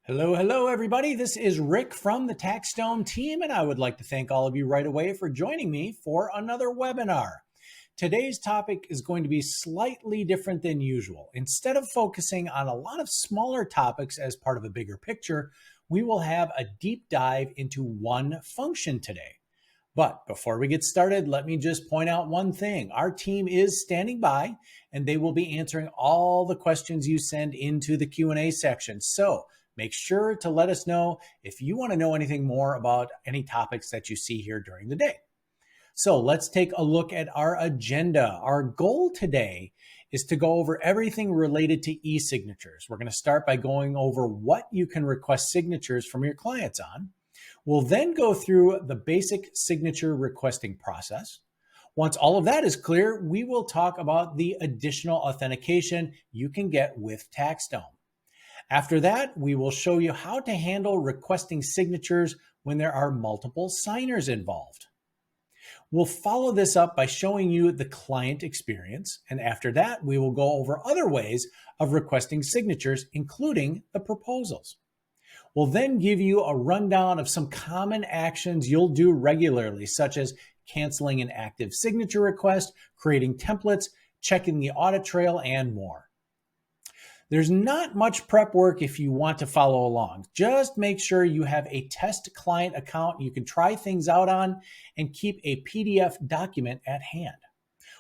Hello, everybody. This is Rick from the TaxStone team, and I would like to thank all of you right away for joining me for another webinar. Today's topic is going to be slightly different than usual. Instead of focusing on a lot of smaller topics as part of a bigger picture, we will have a deep dive into one function today. But before we get started, let me just point out one thing. Our team is standing by, and they will be answering all the questions you send into the Q&A section. So make sure to let us know if you want to know anything more about any topics that you see here during the day. So let's take a look at our agenda. Our goal today is to go over everything related to e-signatures. We're going to start by going over what you can request signatures from your clients on. We'll then go through the basic signature requesting process. Once all of that is clear, we will talk about the additional authentication you can get with TaxStone. After that, we will show you how to handle requesting signatures when there are multiple signers involved. We'll follow this up by showing you the client experience, and after that, we will go over other ways of requesting signatures, including the proposals. We'll then give you a rundown of some common actions you'll do regularly, such as canceling an active signature request, creating templates, checking the audit trail, and more. There's not much prep work if you want to follow along. Just make sure you have a test client account you can try things out on and keep a PDF document at hand.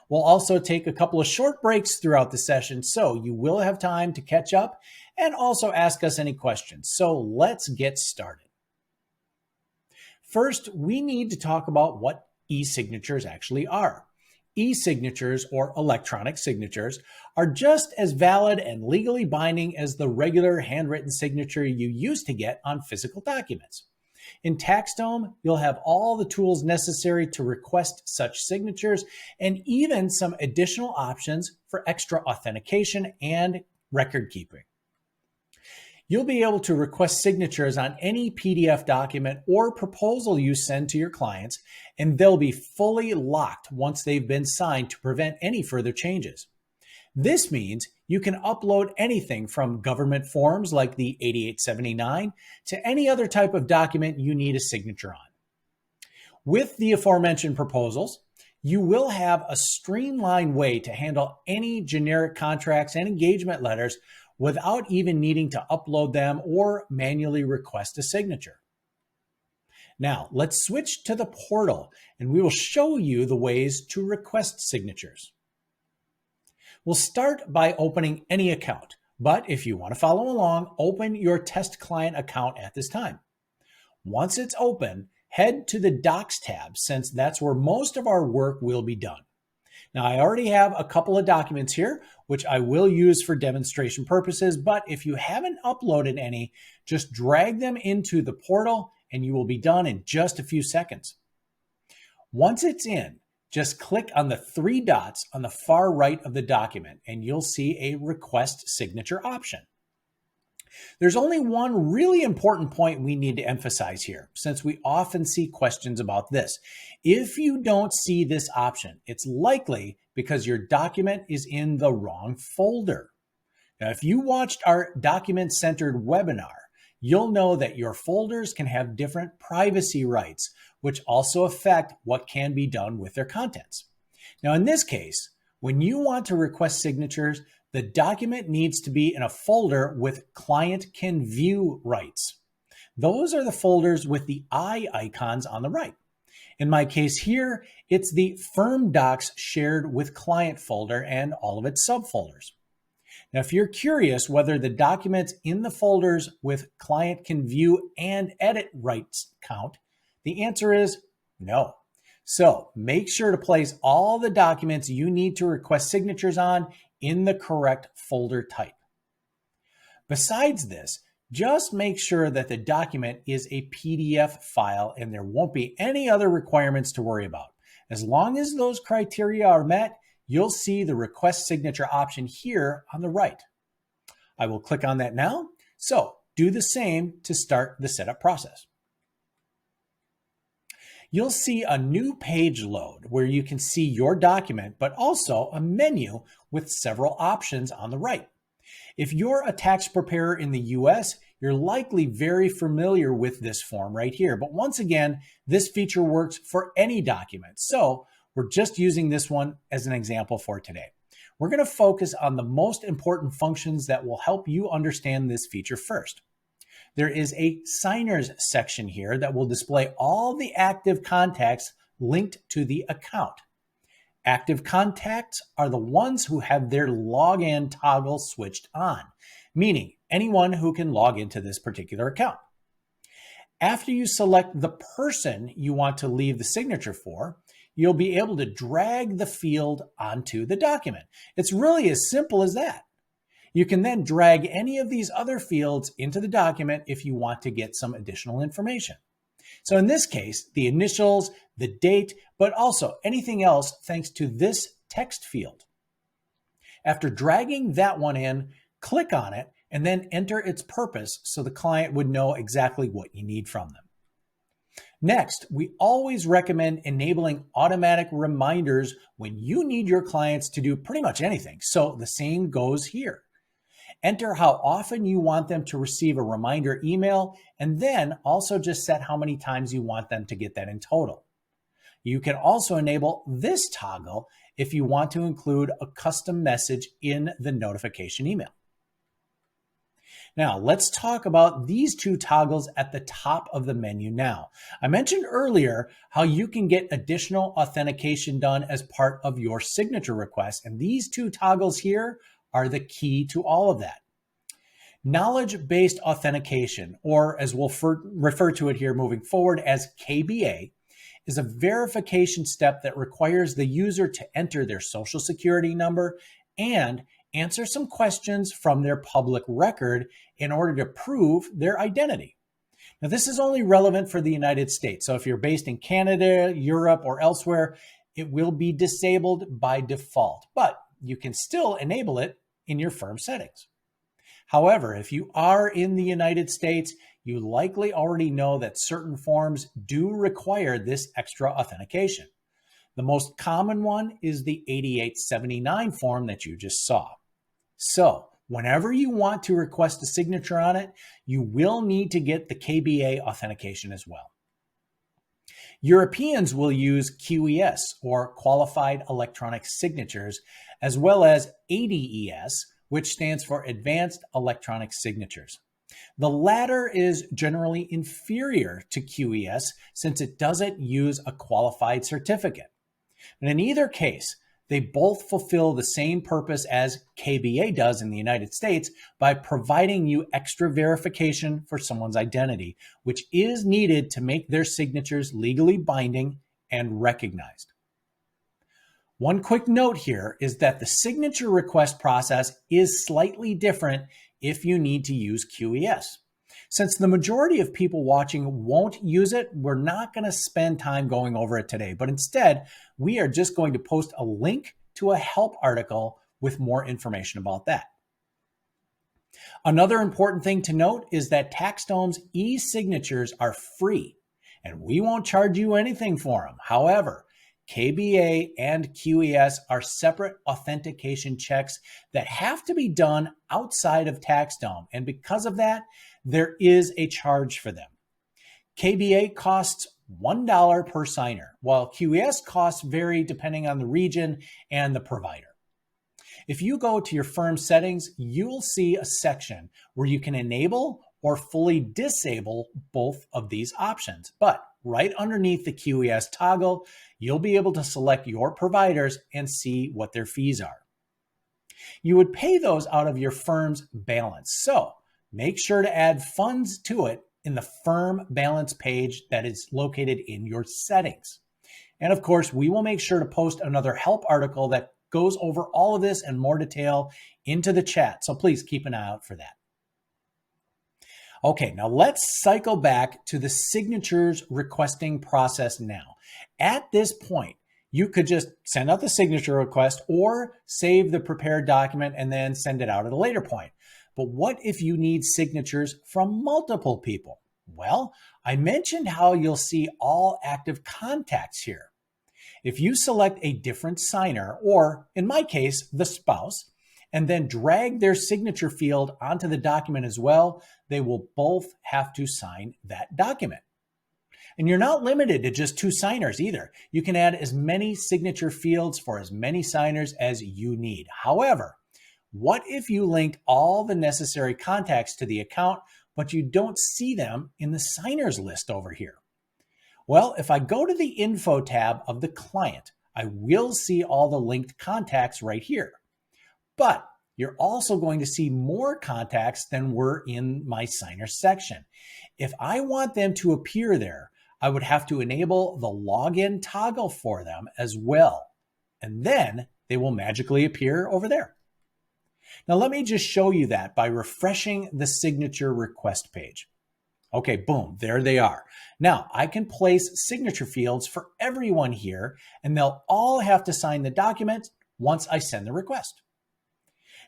We'll also take a couple of short breaks throughout the session, so you will have time to catch up and also ask us any questions. So let's get started. First, we need to talk about what e-signatures actually are. E-signatures, or electronic signatures, are just as valid and legally binding as the regular handwritten signature you used to get on physical documents. In TaxStone, you'll have all the tools necessary to request such signatures and even some additional options for extra authentication and record keeping. You'll be able to request signatures on any PDF document or proposal you send to your clients, and they'll be fully locked once they've been signed to prevent any further changes. This means you can upload anything from government forms like the 8879 to any other type of document you need a signature on. With the aforementioned proposals, you will have a streamlined way to handle any generic contracts and engagement letters without even needing to upload them or manually request a signature. Now, let's switch to the portal and we will show you the ways to request signatures. We'll start by opening any account, but if you want to follow along, open your test client account at this time. Once it's open, head to the Docs tab, since that's where most of our work will be done. Now, I already have a couple of documents here, which I will use for demonstration purposes, but if you haven't uploaded any, just drag them into the portal and you will be done in just a few seconds. Once it's in, just click on the three dots on the far right of the document and you'll see a request signature option. There's only one really important point we need to emphasize here, since we often see questions about this. If you don't see this option, it's likely because your document is in the wrong folder. Now, if you watched our document-centered webinar, you'll know that your folders can have different privacy rights, which also affect what can be done with their contents. Now, in this case, when you want to request signatures, the document needs to be in a folder with client can view rights. Those are the folders with the eye icons on the right. In my case here, it's the Firm Docs Shared with Client folder and all of its subfolders. Now, if you're curious whether the documents in the folders with client can view and edit rights count, the answer is no. So make sure to place all the documents you need to request signatures on in the correct folder type. Besides this, just make sure that the document is a PDF file and there won't be any other requirements to worry about. As long as those criteria are met, you'll see the request signature option here on the right. I will click on that now. So do the same to start the setup process. You'll see a new page load where you can see your document, but also a menu with several options on the right. If you're a tax preparer in the US, you're likely very familiar with this form right here. But once again, this feature works for any document. So we're just using this one as an example for today. We're going to focus on the most important functions that will help you understand this feature first. There is a signers section here that will display all the active contacts linked to the account. Active contacts are the ones who have their login toggle switched on, meaning anyone who can log into this particular account. After you select the person you want to leave the signature for, you'll be able to drag the field onto the document. It's really as simple as that. You can then drag any of these other fields into the document if you want to get some additional information. So in this case, the initials, the date, but also anything else thanks to this text field. After dragging that one in, click on it and then enter its purpose so the client would know exactly what you need from them. Next, we always recommend enabling automatic reminders when you need your clients to do pretty much anything. So the same goes here. Enter how often you want them to receive a reminder email, and then also just set how many times you want them to get that in total. You can also enable this toggle if you want to include a custom message in the notification email. Now, let's talk about these two toggles at the top of the menu now. I mentioned earlier how you can get additional authentication done as part of your signature request, and these two toggles here are the key to all of that. Knowledge-based authentication, or as we'll refer to it here moving forward as KBA, is a verification step that requires the user to enter their social security number and answer some questions from their public record in order to prove their identity. Now, this is only relevant for the United States. So if you're based in Canada, Europe, or elsewhere, it will be disabled by default, but you can still enable it in your firm settings. However, if you are in the United States, you likely already know that certain forms do require this extra authentication. The most common one is the 8879 form that you just saw. So whenever you want to request a signature on it, you will need to get the KBA authentication as well. Europeans will use QeS, or Qualified Electronic Signatures, as well as AdES, which stands for Advanced Electronic Signatures. The latter is generally inferior to QeS since it doesn't use a qualified certificate. But in either case, they both fulfill the same purpose as KBA does in the United States by providing you extra verification for someone's identity, which is needed to make their signatures legally binding and recognized. One quick note here is that the signature request process is slightly different if you need to use QeS. Since the majority of people watching won't use it, we're not going to spend time going over it today, but instead, we are just going to post a link to a help article with more information about that. Another important thing to note is that TaxStone's e-signatures are free, and we won't charge you anything for them. However, KBA and QeS are separate authentication checks that have to be done outside of TaxStone, and because of that, there is a charge for them. KBA costs $1 per signer, while QeS costs vary depending on the region and the provider. If you go to your firm settings, you'll see a section where you can enable or fully disable both of these options. But right underneath the QeS toggle, you'll be able to select your providers and see what their fees are. You would pay those out of your firm's balance, so make sure to add funds to it in the firm balance page that is located in your settings. And of course, we will make sure to post another help article that goes over all of this in more detail into the chat. So please keep an eye out for that. Okay, now let's cycle back to the signatures requesting process now. At this point, you could just send out the signature request or save the prepared document and then send it out at a later point. But what if you need signatures from multiple people? Well, I mentioned how you'll see all active contacts here. If you select a different signer, or in my case, the spouse, and then drag their signature field onto the document as well, they will both have to sign that document. And you're not limited to just 2 signers either. You can add as many signature fields for as many signers as you need. However, what if you linked all the necessary contacts to the account, but you don't see them in the signers list over here? Well, if I go to the Info tab of the client, I will see all the linked contacts right here. But you're also going to see more contacts than were in my signer section. If I want them to appear there, I would have to enable the login toggle for them as well. And then they will magically appear over there. Now let me just show you that by refreshing the signature request page. Okay, boom, there they are. Now I can place signature fields for everyone here, and they'll all have to sign the document once I send the request.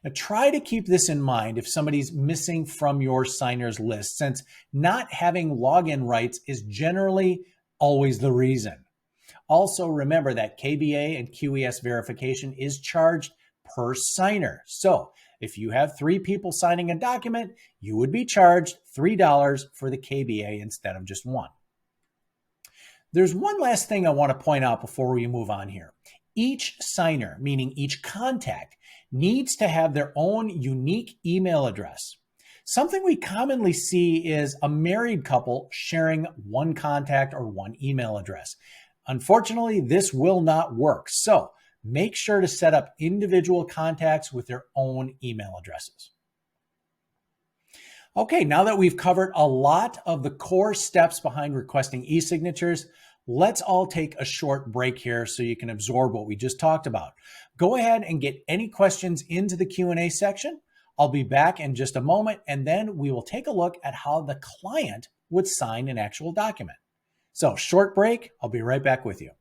Now try to keep this in mind if somebody's missing from your signers list, since not having login rights is generally always the reason. Also remember that KBA and QeS verification is charged per signer. So if you have 3 people signing a document, you would be charged $3 for the KBA instead of just 1. There's one last thing I want to point out before we move on here. Each signer, meaning each contact, needs to have their own unique email address. Something we commonly see is a married couple sharing one contact or one email address. Unfortunately, this will not work. So make sure to set up individual contacts with their own email addresses. Okay, now that we've covered a lot of the core steps behind requesting e-signatures, let's all take a short break here so you can absorb what we just talked about. Go ahead and get any questions into the Q&A section. I'll be back in just a moment, and then we will take a look at how the client would sign an actual document. So, short break. I'll be right back with you.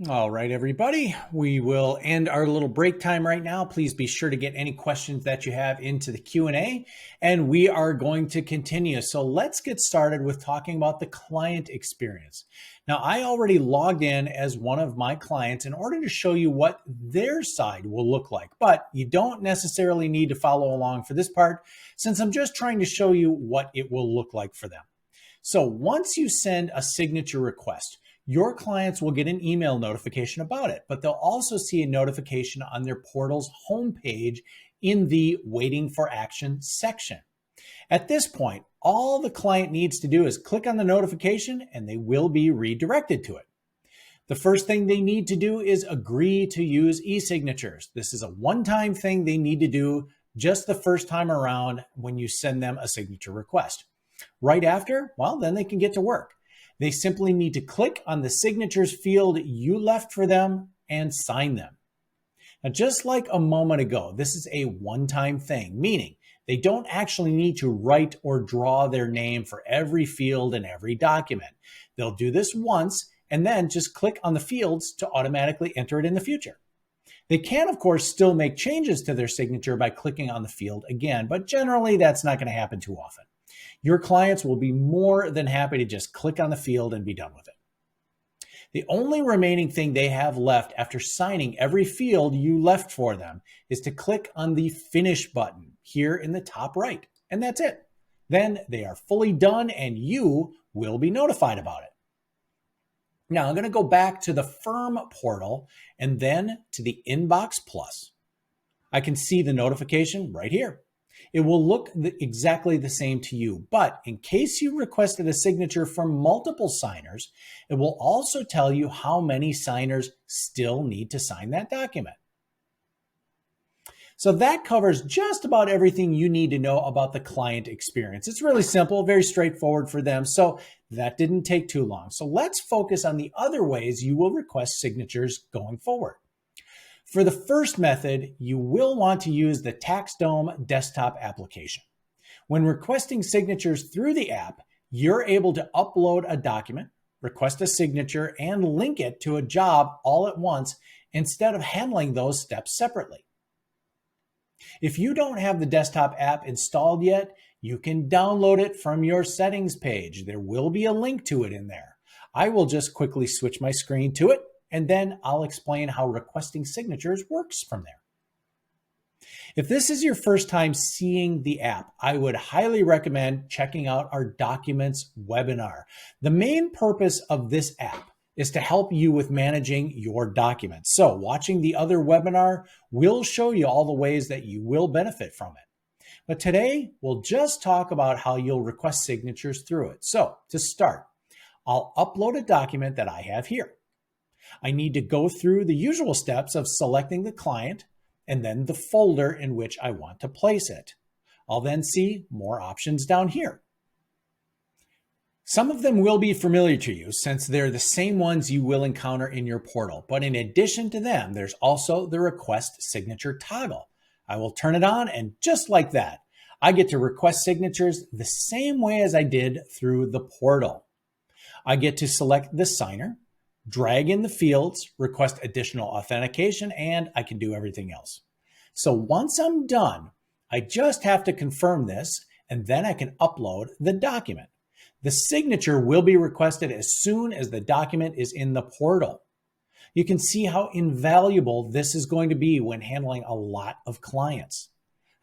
All right, everybody, we will end our little break time right now. Please be sure to get any questions that you have into the Q&A, and we are going to continue. So let's get started with talking about the client experience. Now, I already logged in as one of my clients in order to show you what their side will look like, but you don't necessarily need to follow along for this part, since I'm just trying to show you what it will look like for them. So once you send a signature request, your clients will get an email notification about it, but they'll also see a notification on their portal's homepage in the Waiting for Action section. At this point, all the client needs to do is click on the notification and they will be redirected to it. The first thing they need to do is agree to use e-signatures. This is a one-time thing they need to do just the first time around when you send them a signature request. Right after, well, then they can get to work. They simply need to click on the signatures field you left for them and sign them. Now, just like a moment ago, this is a one-time thing, meaning they don't actually need to write or draw their name for every field in every document. They'll do this once and then just click on the fields to automatically enter it in the future. They can, of course, still make changes to their signature by clicking on the field again, but generally that's not going to happen too often. Your clients will be more than happy to just click on the field and be done with it. The only remaining thing they have left after signing every field you left for them is to click on the Finish button here in the top right, and that's it. Then they are fully done and you will be notified about it. Now I'm going to go back to the Firm portal and then to the Inbox Plus. I can see the notification right here. It will look exactly the same to you, but in case you requested a signature from multiple signers, it will also tell you how many signers still need to sign that document. So that covers just about everything you need to know about the client experience. It's really simple, very straightforward for them, so that didn't take too long. So let's focus on the other ways you will request signatures going forward. For the first method, you will want to use the TaxDome desktop application. When requesting signatures through the app, you're able to upload a document, request a signature, and link it to a job all at once instead of handling those steps separately. If you don't have the desktop app installed yet, you can download it from your settings page. There will be a link to it in there. I will just quickly switch my screen to it, and then I'll explain how requesting signatures works from there. If this is your first time seeing the app, I would highly recommend checking out our Documents webinar. The main purpose of this app is to help you with managing your documents. So watching the other webinar will show you all the ways that you will benefit from it. But today, we'll just talk about how you'll request signatures through it. So to start, I'll upload a document that I have here. I need to go through the usual steps of selecting the client and then the folder in which I want to place it. I'll then see more options down here. Some of them will be familiar to you since they're the same ones you will encounter in your portal. But in addition to them, there's also the request signature toggle. I will turn it on, and just like that, I get to request signatures the same way as I did through the portal. I get to select the signer, drag in the fields, request additional authentication, and I can do everything else. So once I'm done, I just have to confirm this, and then I can upload the document. The signature will be requested as soon as the document is in the portal. You can see how invaluable this is going to be when handling a lot of clients.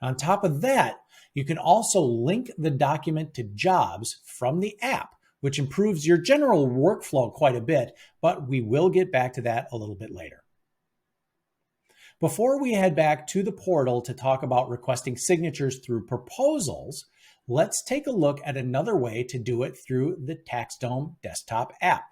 On top of that, you can also link the document to jobs from the app, which improves your general workflow quite a bit, but we will get back to that a little bit later. Before we head back to the portal to talk about requesting signatures through proposals, let's take a look at another way to do it through the TaxDome desktop app.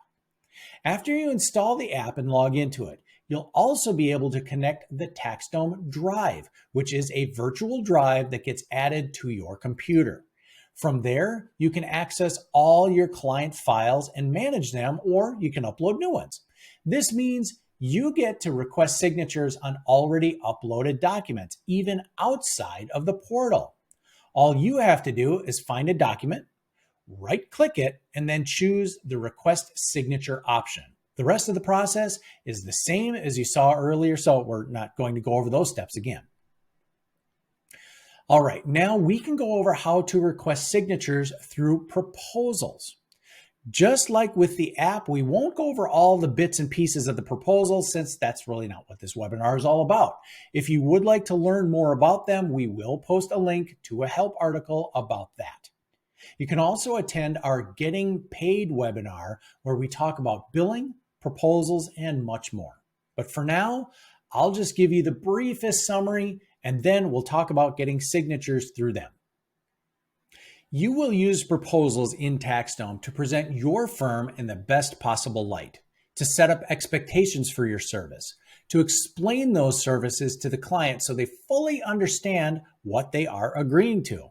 After you install the app and log into it, you'll also be able to connect the TaxDome Drive, which is a virtual drive that gets added to your computer. From there, you can access all your client files and manage them, or you can upload new ones. This means you get to request signatures on already uploaded documents, even outside of the portal. All you have to do is find a document, right-click it, and then choose the Request Signature option. The rest of the process is the same as you saw earlier, so we're not going to go over those steps again. All right, now we can go over how to request signatures through proposals. Just like with the app, we won't go over all the bits and pieces of the proposal since that's really not what this webinar is all about. If you would like to learn more about them, we will post a link to a help article about that. You can also attend our Getting Paid webinar where we talk about billing, proposals, and much more. But for now, I'll just give you the briefest summary and then we'll talk about getting signatures through them. You will use proposals in TaxDome to present your firm in the best possible light, to set up expectations for your service, to explain those services to the client so they fully understand what they are agreeing to.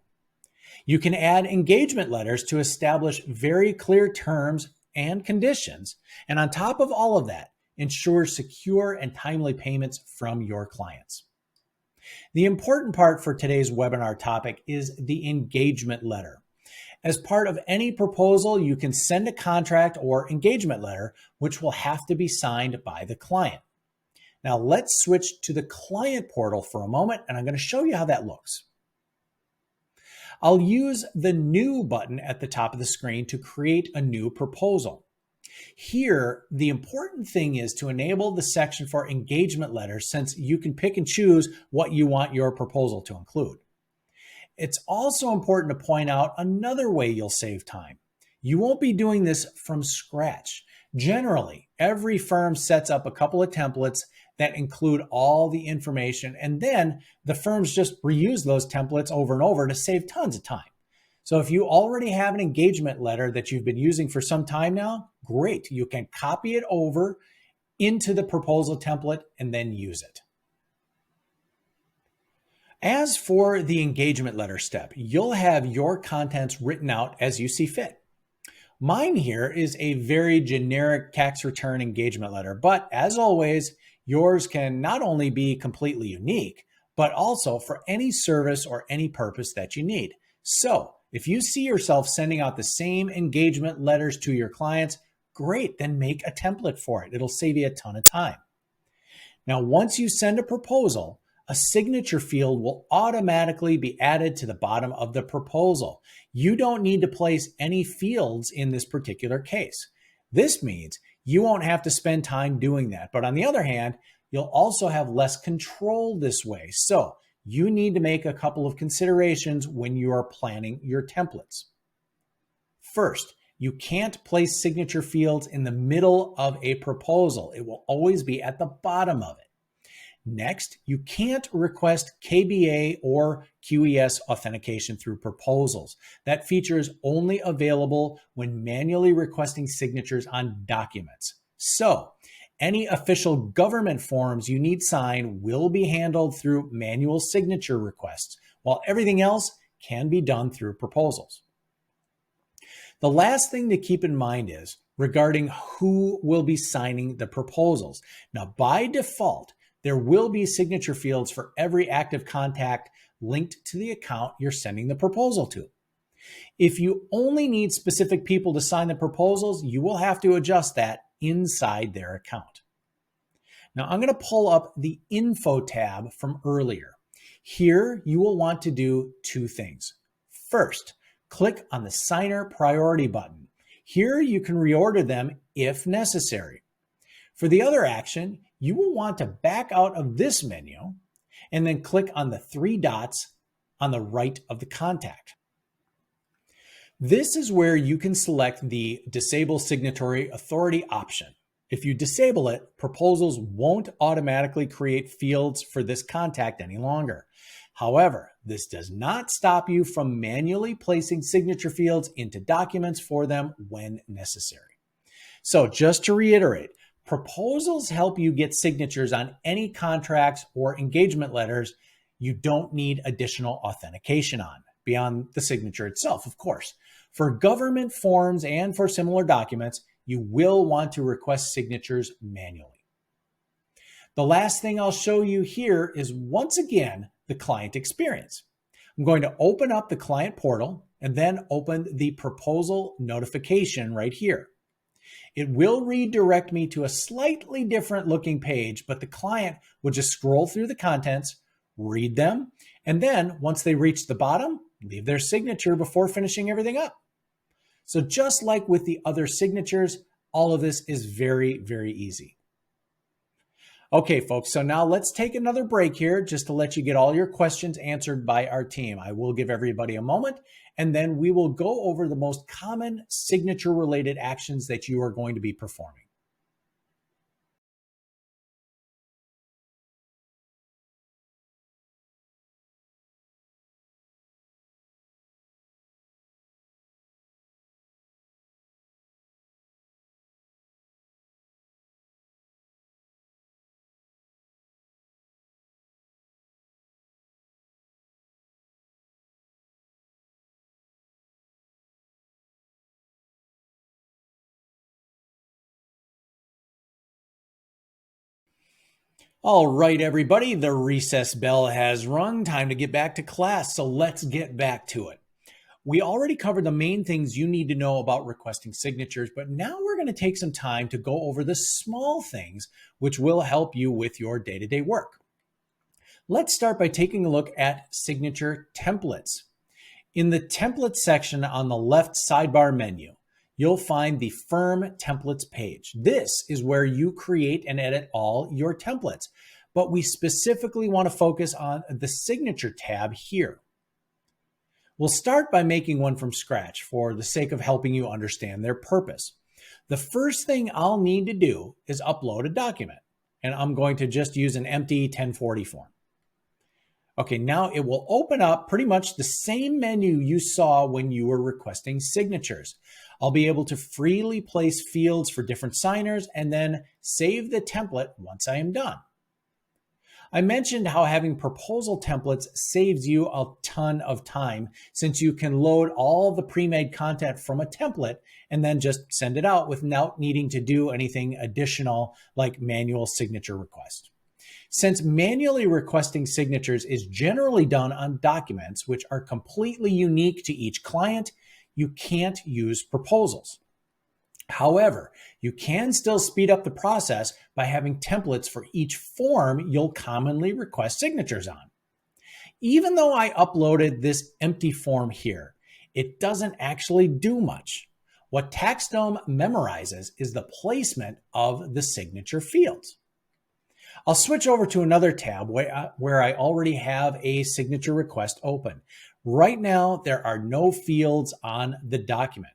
You can add engagement letters to establish very clear terms and conditions, and on top of all of that, ensure secure and timely payments from your clients. The important part for today's webinar topic is the engagement letter. As part of any proposal, you can send a contract or engagement letter, which will have to be signed by the client. Now let's switch to the client portal for a moment, and I'm going to show you how that looks. I'll use the New button at the top of the screen to create a new proposal. Here, the important thing is to enable the section for engagement letters since you can pick and choose what you want your proposal to include. It's also important to point out another way you'll save time. You won't be doing this from scratch. Generally, every firm sets up a couple of templates that include all the information, and then the firms just reuse those templates over and over to save tons of time. So if you already have an engagement letter that you've been using for some time now, great. You can copy it over into the proposal template and then use it. As for the engagement letter step, you'll have your contents written out as you see fit. Mine here is a very generic tax return engagement letter, but as always, Yours can not only be completely unique, but also for any service or any purpose that you need. So if you see yourself sending out the same engagement letters to your clients, great, then make a template for it. It'll save you a ton of time. Now, once you send a proposal, a signature field will automatically be added to the bottom of the proposal. You don't need to place any fields in this particular case. This means you won't have to spend time doing that. But on the other hand, you'll also have less control this way. So you need to make a couple of considerations when you are planning your templates. First, you can't place signature fields in the middle of a proposal. It will always be at the bottom of it. Next, you can't request KBA or QeS authentication through proposals. That feature is only available when manually requesting signatures on documents. So, any official government forms you need signed will be handled through manual signature requests, while everything else can be done through proposals. The last thing to keep in mind is regarding who will be signing the proposals. Now, by default, there will be signature fields for every active contact linked to the account you're sending the proposal to. If you only need specific people to sign the proposals, you will have to adjust that inside their account. Now, I'm going to pull up the Info tab from earlier. Here, you will want to do two things. First, click on the Signer Priority button. Here you can reorder them if necessary. For the other action, you will want to back out of this menu and then click on the three dots on the right of the contact. This is where you can select the Disable Signatory Authority option. If you disable it, proposals won't automatically create fields for this contact any longer. However, this does not stop you from manually placing signature fields into documents for them when necessary. So just to reiterate, proposals help you get signatures on any contracts or engagement letters you don't need additional authentication on, beyond the signature itself, of course. For government forms and for similar documents, you will want to request signatures manually. The last thing I'll show you here is, once again, the client experience. I'm going to open up the client portal and then open the proposal notification right here. It will redirect me to a slightly different looking page, but the client will just scroll through the contents, read them, and then once they reach the bottom, leave their signature before finishing everything up. So just like with the other signatures, all of this is very, very easy. Okay, folks, so now let's take another break here just to let you get all your questions answered by our team. I will give everybody a moment, and then we will go over the most common signature-related actions that you are going to be performing. All right, everybody, the recess bell has rung. Time to get back to class, so let's get back to it. We already covered the main things you need to know about requesting signatures, but now we're going to take some time to go over the small things which will help you with your day-to-day work. Let's start by taking a look at signature templates. In the template section on the left sidebar menu, you'll find the Firm Templates page. This is where you create and edit all your templates, but we specifically want to focus on the Signature tab here. We'll start by making one from scratch for the sake of helping you understand their purpose. The first thing I'll need to do is upload a document, and I'm going to just use an empty 1040 form. Okay, now it will open up pretty much the same menu you saw when you were requesting signatures. I'll be able to freely place fields for different signers and then save the template once I am done. I mentioned how having proposal templates saves you a ton of time since you can load all the pre-made content from a template and then just send it out without needing to do anything additional like manual signature request. Since manually requesting signatures is generally done on documents which are completely unique to each client, you can't use proposals. However, you can still speed up the process by having templates for each form you'll commonly request signatures on. Even though I uploaded this empty form here, it doesn't actually do much. What TaxDome memorizes is the placement of the signature fields. I'll switch over to another tab where I already have a signature request open. Right now, there are no fields on the document.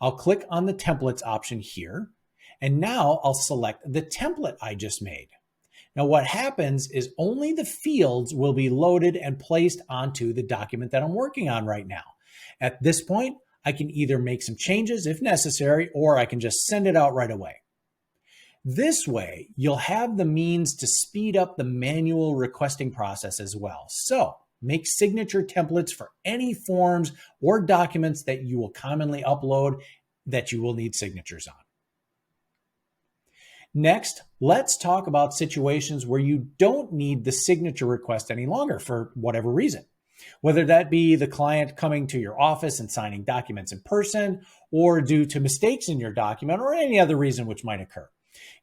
I'll click on the templates option here, and now I'll select the template I just made. Now what happens is only the fields will be loaded and placed onto the document that I'm working on right now. At this point, I can either make some changes if necessary, or I can just send it out right away. This way, you'll have the means to speed up the manual requesting process as well. So make signature templates for any forms or documents that you will commonly upload that you will need signatures on. Next, let's talk about situations where you don't need the signature request any longer for whatever reason. Whether that be the client coming to your office and signing documents in person, or due to mistakes in your document, or any other reason which might occur.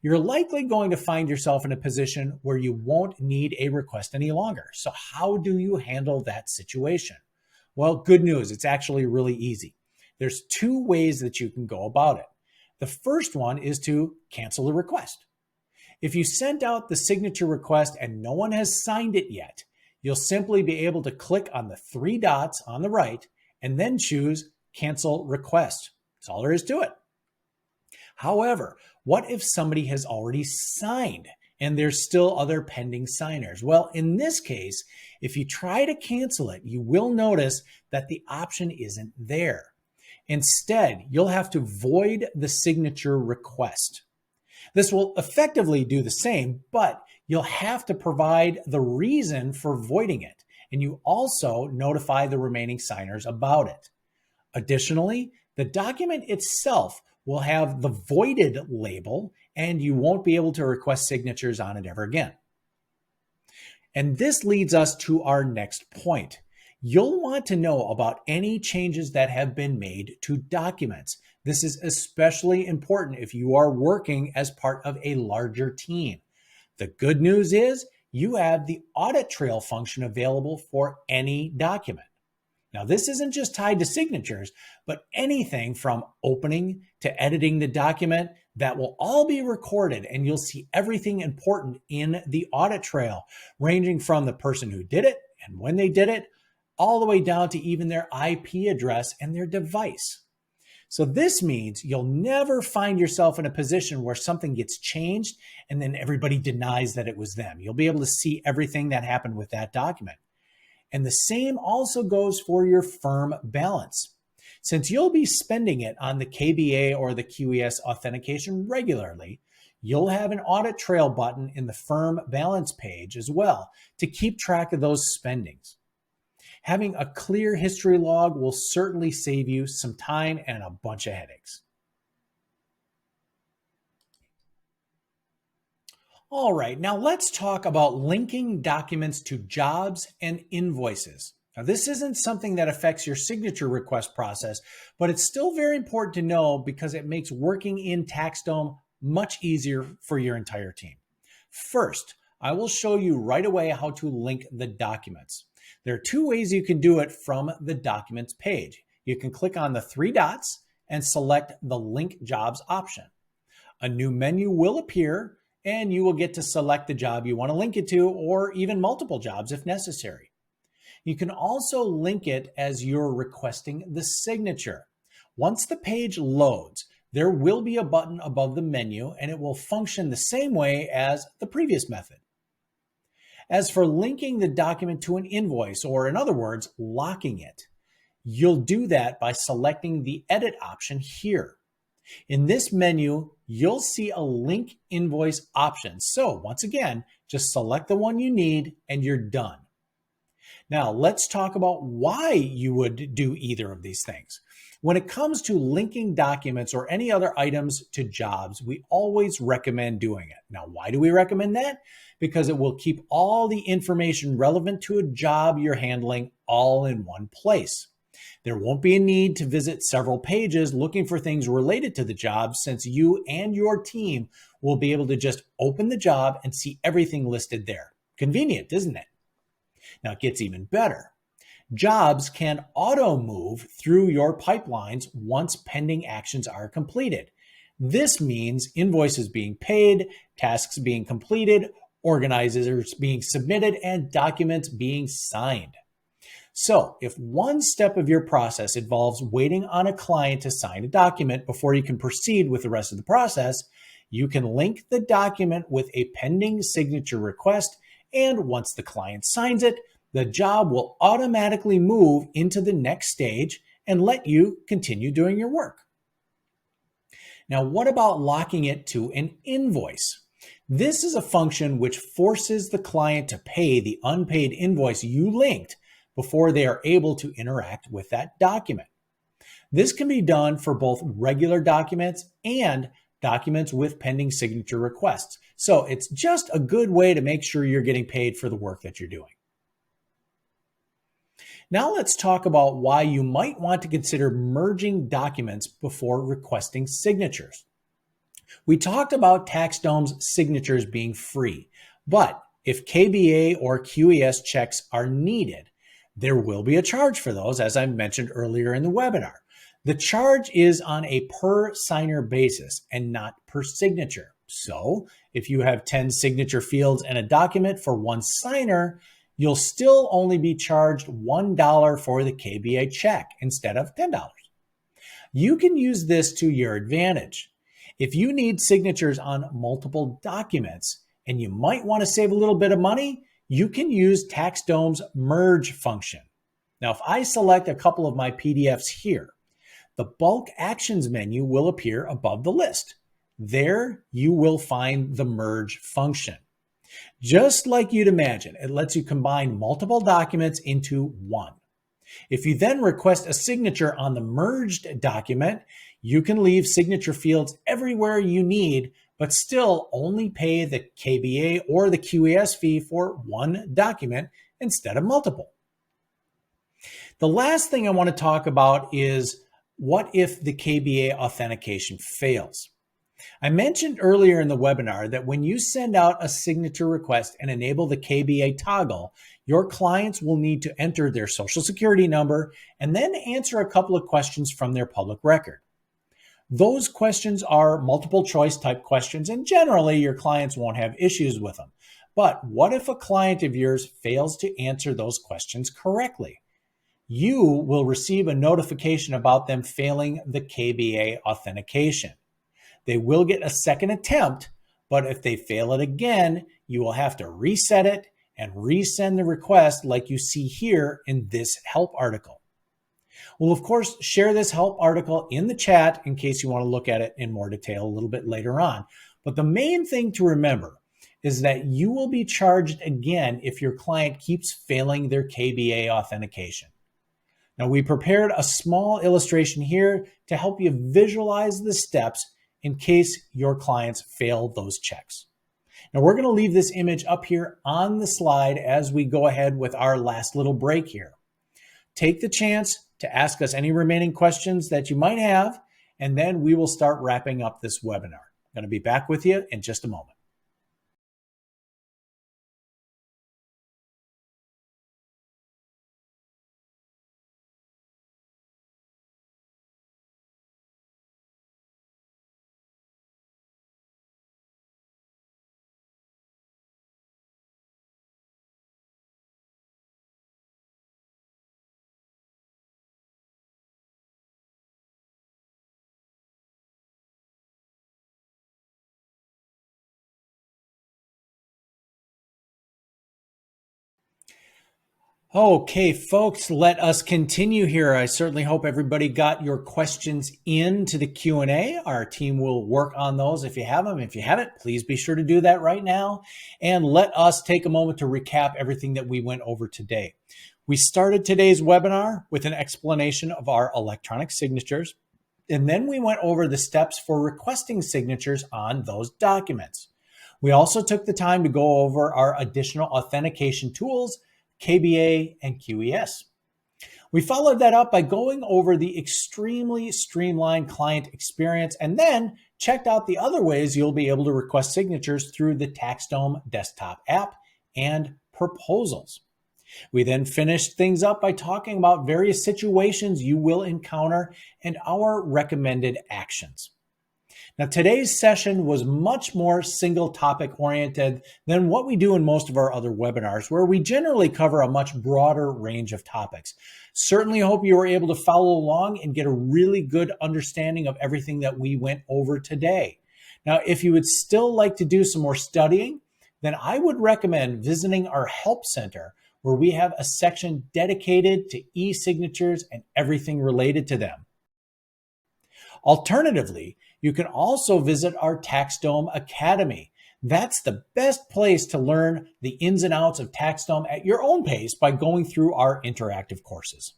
You're likely going to find yourself in a position where you won't need a request any longer. So how do you handle that situation? Well, good news, it's actually really easy. There's two ways that you can go about it. The first one is to cancel the request. If you sent out the signature request and no one has signed it yet, you'll simply be able to click on the three dots on the right and then choose Cancel Request. That's all there is to it. However, what if somebody has already signed and there's still other pending signers? Well, in this case, if you try to cancel it, you will notice that the option isn't there. Instead, you'll have to void the signature request. This will effectively do the same, but you'll have to provide the reason for voiding it, and you also notify the remaining signers about it. Additionally, the document itself will have the voided label, and you won't be able to request signatures on it ever again. And this leads us to our next point. You'll want to know about any changes that have been made to documents. This is especially important if you are working as part of a larger team. The good news is you have the audit trail function available for any document. Now, this isn't just tied to signatures, but anything from opening to editing the document, that will all be recorded, and you'll see everything important in the audit trail, ranging from the person who did it and when they did it, all the way down to even their IP address and their device. So this means you'll never find yourself in a position where something gets changed and then everybody denies that it was them. You'll be able to see everything that happened with that document. And the same also goes for your firm balance. Since you'll be spending it on the KBA or the QeS authentication regularly, you'll have an audit trail button in the firm balance page as well to keep track of those spendings. Having a clear history log will certainly save you some time and a bunch of headaches. All right, now let's talk about linking documents to jobs and invoices. Now, this isn't something that affects your signature request process, but it's still very important to know because it makes working in TaxDome much easier for your entire team. First, I will show you right away how to link the documents. There are two ways you can do it from the documents page. You can click on the three dots and select the Link Jobs option. A new menu will appear, and you will get to select the job you want to link it to, or even multiple jobs if necessary. You can also link it as you're requesting the signature. Once the page loads, there will be a button above the menu, and it will function the same way as the previous method. As for linking the document to an invoice, or in other words, locking it, you'll do that by selecting the Edit option here. In this menu, you'll see a link invoice option. So once again, Just select the one you need and you're done. Now, let's talk about why you would do either of these things. When it comes to linking documents or any other items to jobs, we always recommend doing it. Now, why do we recommend that? Because it will keep all the information relevant to a job you're handling all in one place. There won't be a need to visit several pages looking for things related to the job, since you and your team will be able to just open the job and see everything listed there. Convenient, isn't it? Now it gets even better. Jobs can auto move through your pipelines once pending actions are completed. This means invoices being paid, tasks being completed, organizers being submitted, and documents being signed. So, if one step of your process involves waiting on a client to sign a document before you can proceed with the rest of the process, you can link the document with a pending signature request, and once the client signs it, the job will automatically move into the next stage and let you continue doing your work. Now, what about locking it to an invoice? This is a function which forces the client to pay the unpaid invoice you linked before they are able to interact with that document. This can be done for both regular documents and documents with pending signature requests. So it's just a good way to make sure you're getting paid for the work that you're doing. Now let's talk about why you might want to consider merging documents before requesting signatures. We talked about TaxDome's signatures being free, but if KBA or QeS checks are needed, there will be a charge for those, as I mentioned earlier in the webinar. The charge is on a per signer basis and not per signature. So if you have 10 signature fields in a document for one signer, you'll still only be charged $1 for the KBA check instead of $10. You can use this to your advantage. If you need signatures on multiple documents and you might want to save a little bit of money, you can use TaxDome's merge function. Now, if I select a couple of my PDFs here, the bulk actions menu will appear above the list. There you will find the merge function. Just like you'd imagine, it lets you combine multiple documents into one. If you then request a signature on the merged document, you can leave signature fields everywhere you need, but still only pay the KBA or the QeS fee for one document instead of multiple. The last thing I want to talk about is what if the KBA authentication fails? I mentioned earlier in the webinar that when you send out a signature request and enable the KBA toggle, your clients will need to enter their social security number and then answer a couple of questions from their public record. Those questions are multiple choice type questions, and generally your clients won't have issues with them. But what if a client of yours fails to answer those questions correctly? You will receive a notification about them failing the KBA authentication. They will get a second attempt, but if they fail it again, you will have to reset it and resend the request like you see here in this help article. We'll, of course, share this help article in the chat in case you want to look at it in more detail a little bit later on. But the main thing to remember is that you will be charged again if your client keeps failing their KBA authentication. Now, we prepared a small illustration here to help you visualize the steps in case your clients fail those checks. Now, we're going to leave this image up here on the slide as we go ahead with our last little break here. Take the chance to ask us any remaining questions that you might have, and then we will start wrapping up this webinar. I'm going to be back with you in just a moment. Okay, folks, let us continue here. I certainly hope everybody got your questions into the Q&A. Our team will work on those if you have them. If you haven't, please be sure to do that right now. And let us take a moment to recap everything that we went over today. We started today's webinar with an explanation of our electronic signatures, and then we went over the steps for requesting signatures on those documents. We also took the time to go over our additional authentication tools, KBA and QeS. We followed that up by going over the extremely streamlined client experience and then checked out the other ways you'll be able to request signatures through the TaxDome desktop app and proposals. We then finished things up by talking about various situations you will encounter and our recommended actions. Now, today's session was much more single topic oriented than what we do in most of our other webinars, where we generally cover a much broader range of topics. Certainly hope you were able to follow along and get a really good understanding of everything that we went over today. Now, if you would still like to do some more studying, then I would recommend visiting our Help Center, where we have a section dedicated to e-signatures and everything related to them. Alternatively, you can also visit our TaxDome Academy. That's the best place to learn the ins and outs of TaxDome at your own pace by going through our interactive courses.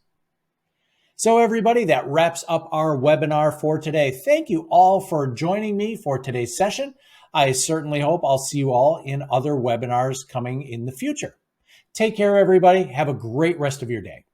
So everybody, that wraps up our webinar for today. Thank you all for joining me for today's session. I certainly hope I'll see you all in other webinars coming in the future. Take care, everybody. Have a great rest of your day.